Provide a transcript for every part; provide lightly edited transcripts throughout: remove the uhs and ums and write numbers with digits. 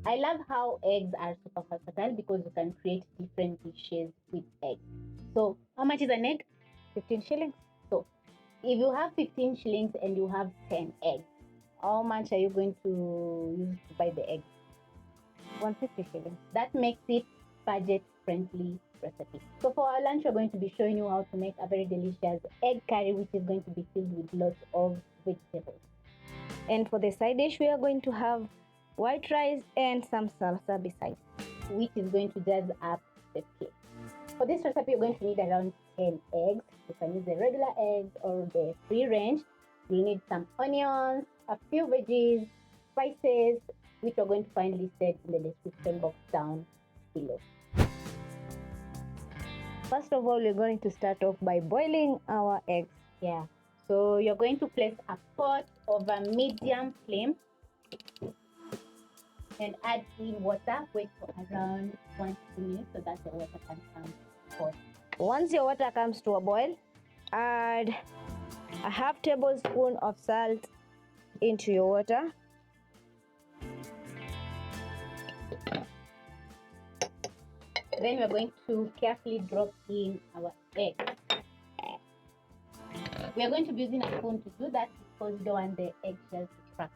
I love how eggs are super versatile because you can create different dishes with eggs. So how much is an egg? 15 shillings. So if you have 15 shillings and you have 10 eggs, how much are you going to use to buy the eggs? 150 shillings. That makes it budget-friendly recipe. So for our lunch, we're going to be showing you how to make a very delicious egg curry, which is going to be filled with lots of vegetables. And for the side dish, we are going to have white rice and some salsa beside, which is going to jazz up the plate. For this recipe, you're going to need around 10 eggs. You can use the regular eggs or the free range. You'll need some onions, a few veggies, spices, which you're going to find listed in the description box down below. First of all, we're going to start off by boiling our eggs. Yeah. So you're going to place a pot over medium flame and add in water. Wait for around 1 to 2 minutes so that the water can come hot. Once your water comes to a boil, add a half tablespoon of salt into your water. Then we're going to carefully drop in our egg. We are going to be using a spoon to do that because we don't want the eggshells to crack.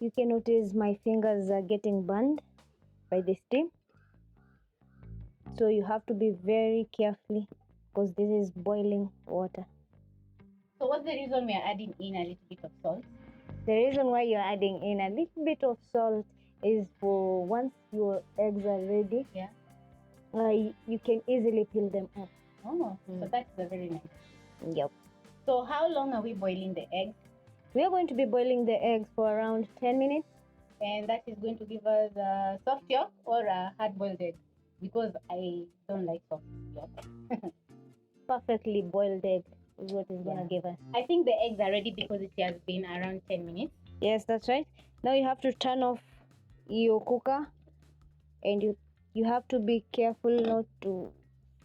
You can notice my fingers are getting burned by the steam. So you have to be very careful because this is boiling water. So what's the reason we are adding in a little bit of salt? The reason why you're adding in a little bit of salt is for once your eggs are ready, you can easily peel them off. Oh, so that's very nice. Yep. So how long are we boiling the eggs? We are going to be boiling the eggs for around 10 minutes. And that is going to give us a soft yolk or a hard-boiled egg, because I don't like soft yolk. Perfectly boiled egg is what is going to give us. I think the eggs are ready because it has been around 10 minutes. Yes, that's right. Now you have to turn off your cooker and you have to be careful not to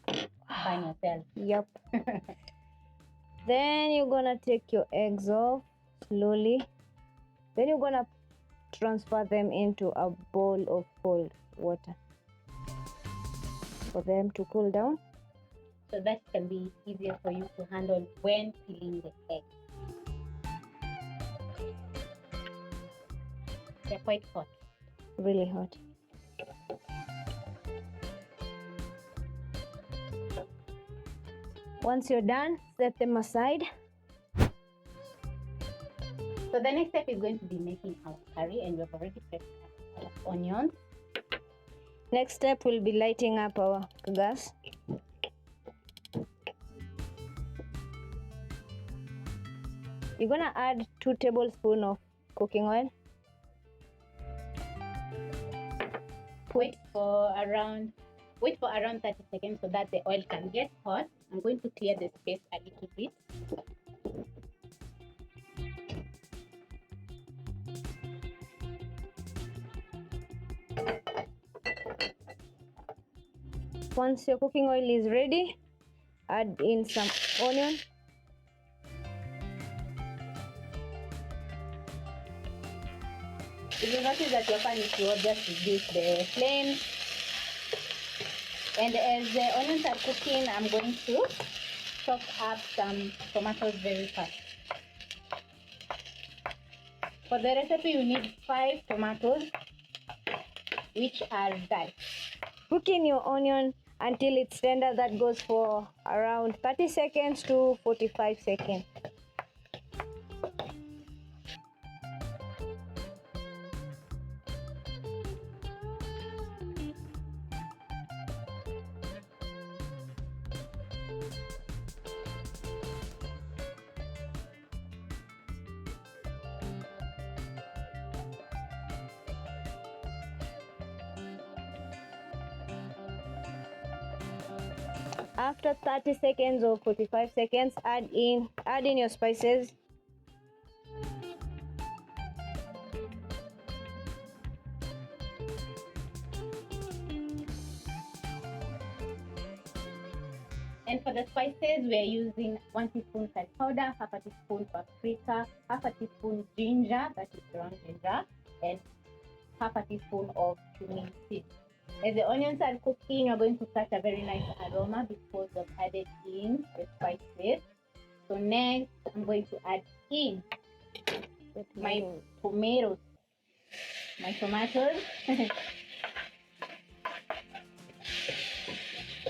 burn yourself. Yep. Then you're going to take your eggs off slowly. Then you're going to transfer them into a bowl of cold water for them to cool down. So that can be easier for you to handle when peeling the egg. They're quite hot. Really hot. Once you're done, set them aside. So the next step is going to be making our curry, and we've already prepped our onions. Next step will be lighting up our gas. You're gonna add 2 tablespoons of cooking oil. Wait for around 30 seconds so that the oil can get hot. I'm going to clear the space a little bit. Once your cooking oil is ready, add in some onion. If you notice that your pan is low, just reduce the flame. And as the onions are cooking, I'm going to chop up some tomatoes very fast. For the recipe, you need 5 tomatoes, which are diced. Cook in your onion until it's tender. That goes for around 30 seconds to 45 seconds. After 30 seconds or 45 seconds, add in your spices. And for the spices, we are using 1 teaspoon curry powder, half a teaspoon paprika, half a teaspoon ginger, that is ground ginger, and half a teaspoon of cumin seeds. As the onions are cooking, you're going to catch a very nice aroma because I've added in the spices. So next, I'm going to add in my tomatoes.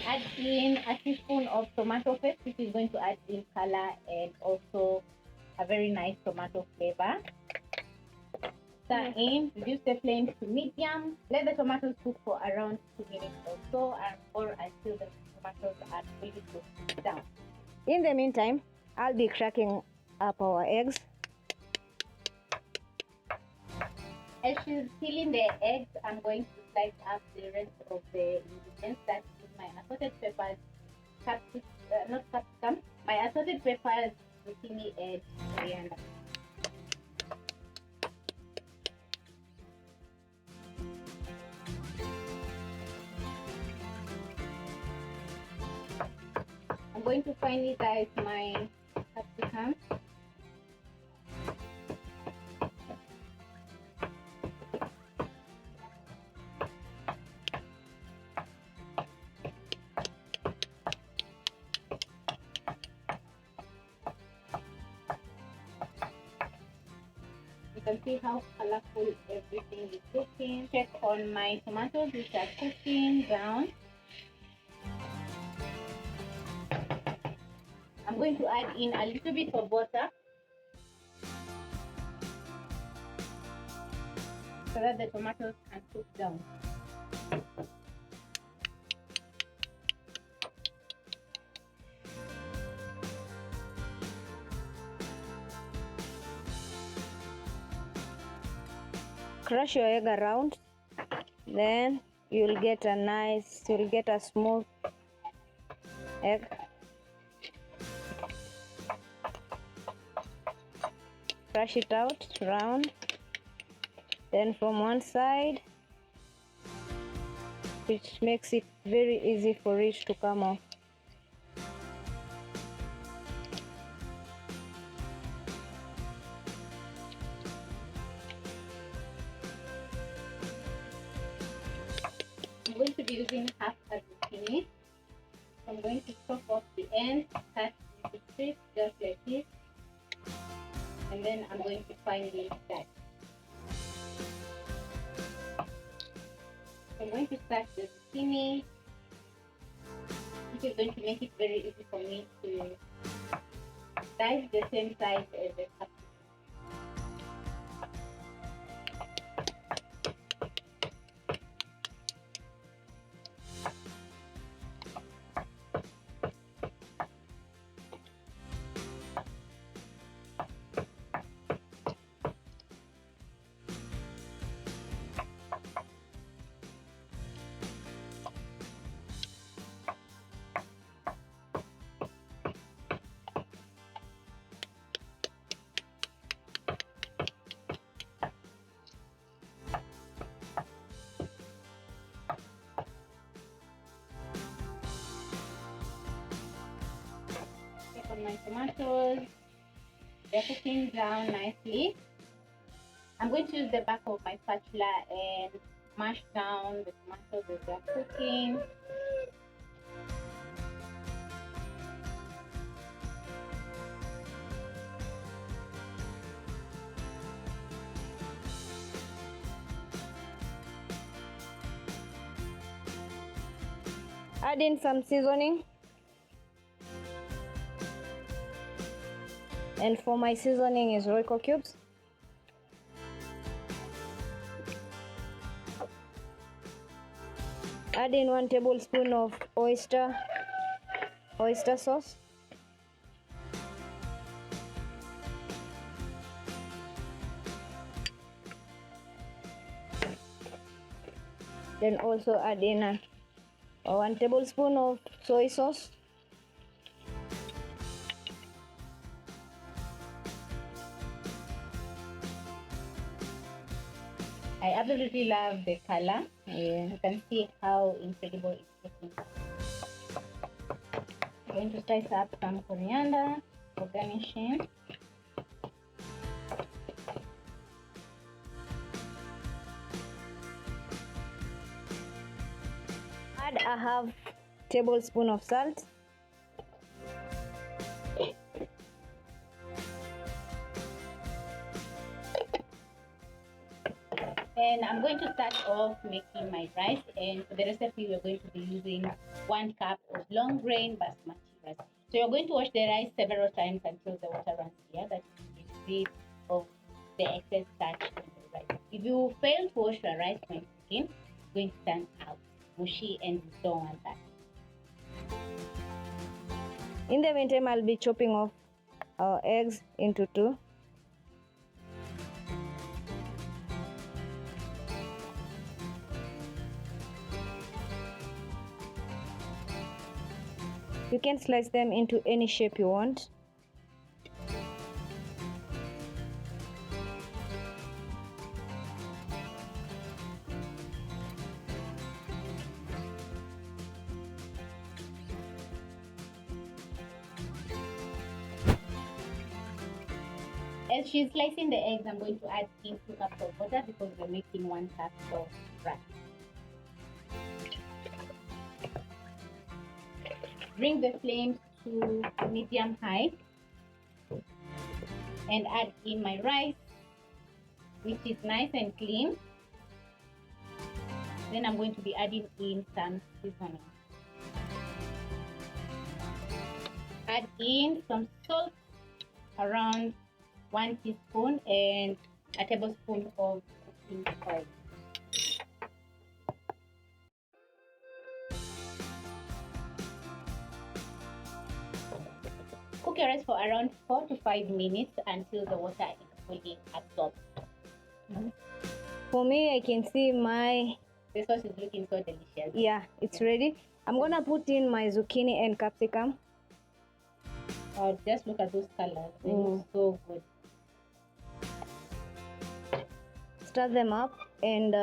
Add in a teaspoon of tomato paste, which is going to add in color and also a very nice tomato flavor. Stir in, reduce the flame to medium. Let the tomatoes cook for around 2 minutes or so, or until the tomatoes are fully cooked down. In the meantime, I'll be cracking up our eggs. As she's peeling the eggs, I'm going to slice up the rest of the ingredients. That is my assorted peppers, not capsicum, my assorted peppers, zucchini, and coriander. I'm going to finally dice my capsicum. You can see how colorful everything is looking. Check on my tomatoes, which are cooking down. I'm going to add in a little bit of water so that the tomatoes can cook down. Crush your egg around, then you'll get a smooth egg. Crush it out round, then from one side, which makes it very easy for it to come off. I'm going to be using half a zucchini. I'm going to chop off the end, cut into strips just like this, and then I'm going to finely dice. I'm going to start the zucchini, which is going to make it very easy for me to dice the same size as the capsicum. On my tomatoes, they're cooking down nicely. I'm going to use the back of my spatula and mash down the tomatoes as they're cooking. Add in some seasoning. And for my seasoning is Royco cubes. Add in 1 tablespoon of oyster sauce. Then also add in 1 tablespoon of soy sauce. I absolutely love the color. Yeah. You can see how incredible it's looking. I'm going to slice up some coriander for garnishing. Add a half tablespoon of salt. And I'm going to start off making my rice, and for the recipe we're going to be using 1 cup of long grain basmati rice. So you're going to wash the rice several times until the water runs clear, that you get rid of the excess starch in the rice. If you fail to wash your rice when cooking, it's going to turn out mushy and you don't want that. In the meantime, I'll be chopping off our eggs into 2. You can slice them into any shape you want. As she's slicing the eggs, I'm going to add in 2 cups of water because we're making 1 cup of rice. Bring the flames to medium high and add in my rice, which is nice and clean. Then I'm going to be adding in some seasoning. Add in some salt, around 1 teaspoon, and a tablespoon of cooking oil. Cook your rice for around 4 to 5 minutes until the water is fully absorbed. For me, I can see The sauce is looking so delicious. yeah, it's ready. I'm gonna put in my zucchini and capsicum. Oh, just look at those colors. They look so good. Stir them up and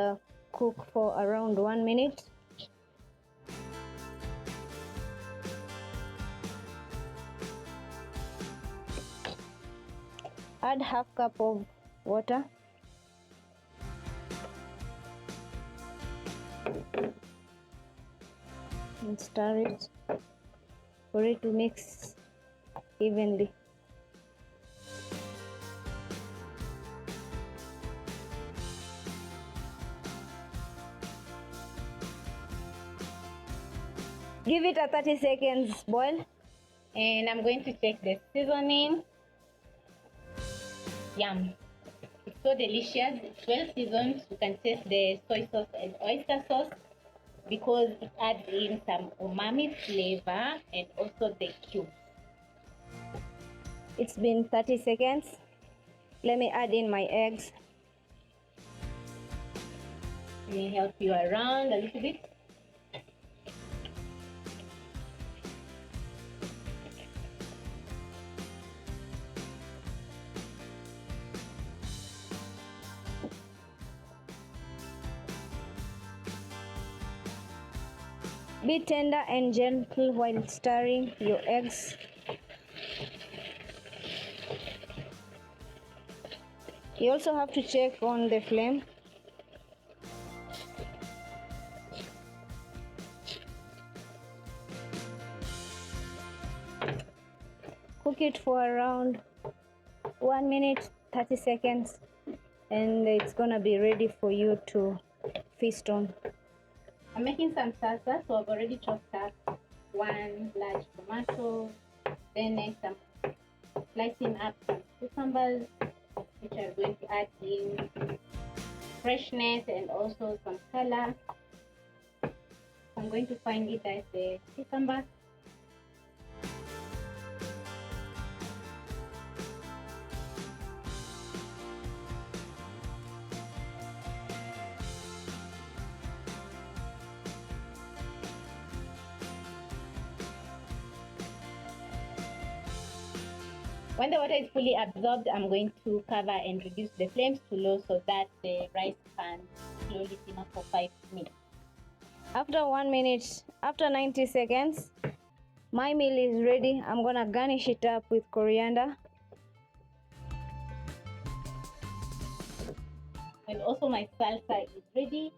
cook for around 1 minute. Add half cup of water. And stir it for it to mix evenly. Give it a 30 seconds boil. And I'm going to check the seasoning. Yum. It's so delicious. It's well seasoned. You can taste the soy sauce and oyster sauce because it adds in some umami flavor and also the cubes. It's been 30 seconds. Let me add in my eggs. Let me help you around a little bit. Be tender and gentle while stirring your eggs. You also have to check on the flame. Cook it for around 1 minute, 30 seconds, and it's gonna be ready for you to feast on. I'm making some salsa, so I've already chopped up 1 large tomato, then next I'm slicing up some cucumbers, which are going to add in freshness and also some color. I'm going to finely dice the cucumber. When the water is fully absorbed, I'm going to cover and reduce the flames to low so that the rice can slowly simmer for 5 minutes. After 1 minute, after 90 seconds, my meal is ready. I'm gonna garnish it up with coriander. And also my salsa is ready.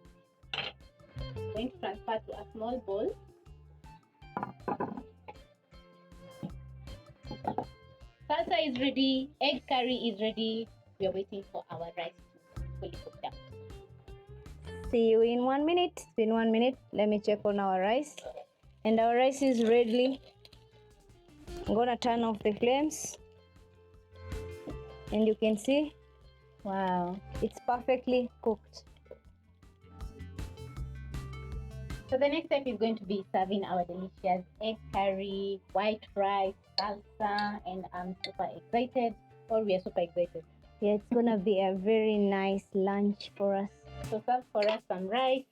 I'm going to transfer to a small bowl. Salsa is ready, egg curry is ready. We are waiting for our rice to fully cook down. See you in 1 minute. It's been 1 minute. Let me check on our rice. And our rice is ready. I'm gonna turn off the flames. And you can see, wow, it's perfectly cooked. So the next step is going to be serving our delicious egg curry, white rice, salsa, and I'm super excited, or we are super excited. Yeah, it's gonna be a very nice lunch for us. So serve for us some rice.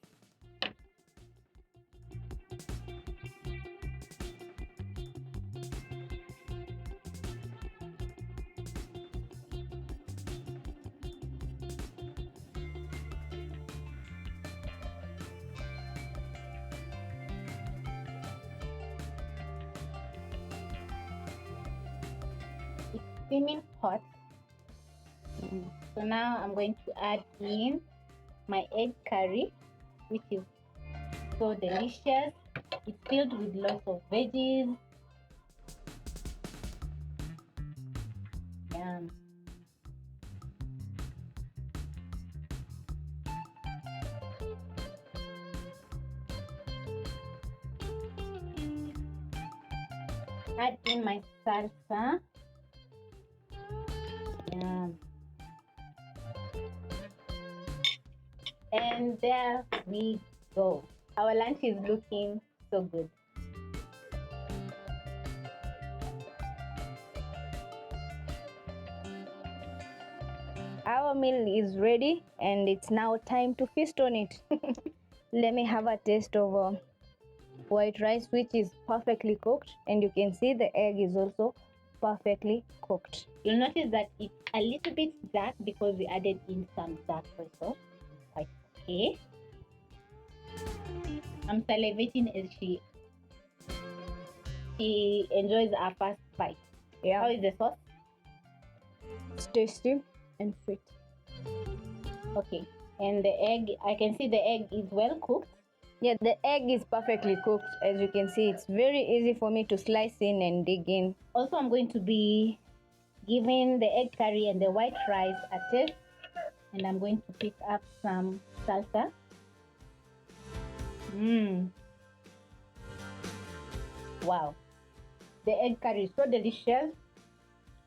It's steaming hot. So now I'm going to add in my egg curry, which is so delicious. It's filled with lots of veggies. Yum. Add in my salsa. Yum. And there we go. Our lunch is looking so good. Our meal is ready and it's now time to feast on it. Let me have a taste of white rice, which is perfectly cooked, and you can see the egg is also perfectly cooked. You'll notice that it's a little bit dark because we added in some dark soy sauce. Quite okay. I'm salivating as she enjoys our first bite. Yeah, How is the sauce? it's tasty and sweet. Okay. And the egg, I can see the egg is well cooked. Yeah, the egg is perfectly cooked. As you can see, it's very easy for me to slice in and dig in. Also, I'm going to be giving the egg curry and the white rice a taste. And I'm going to pick up some salsa. Wow. The egg curry is so delicious.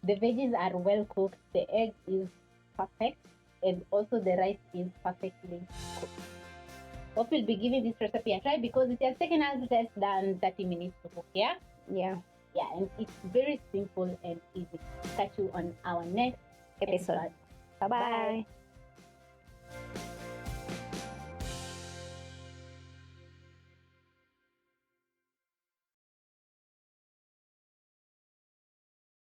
The veggies are well cooked. The egg is perfect. And also the rice is perfectly cooked. Hope you'll be giving this recipe a try because it has taken us less than 30 minutes to cook, yeah? Yeah. Yeah, and it's very simple and easy. Catch you on our next episode. Bye-bye.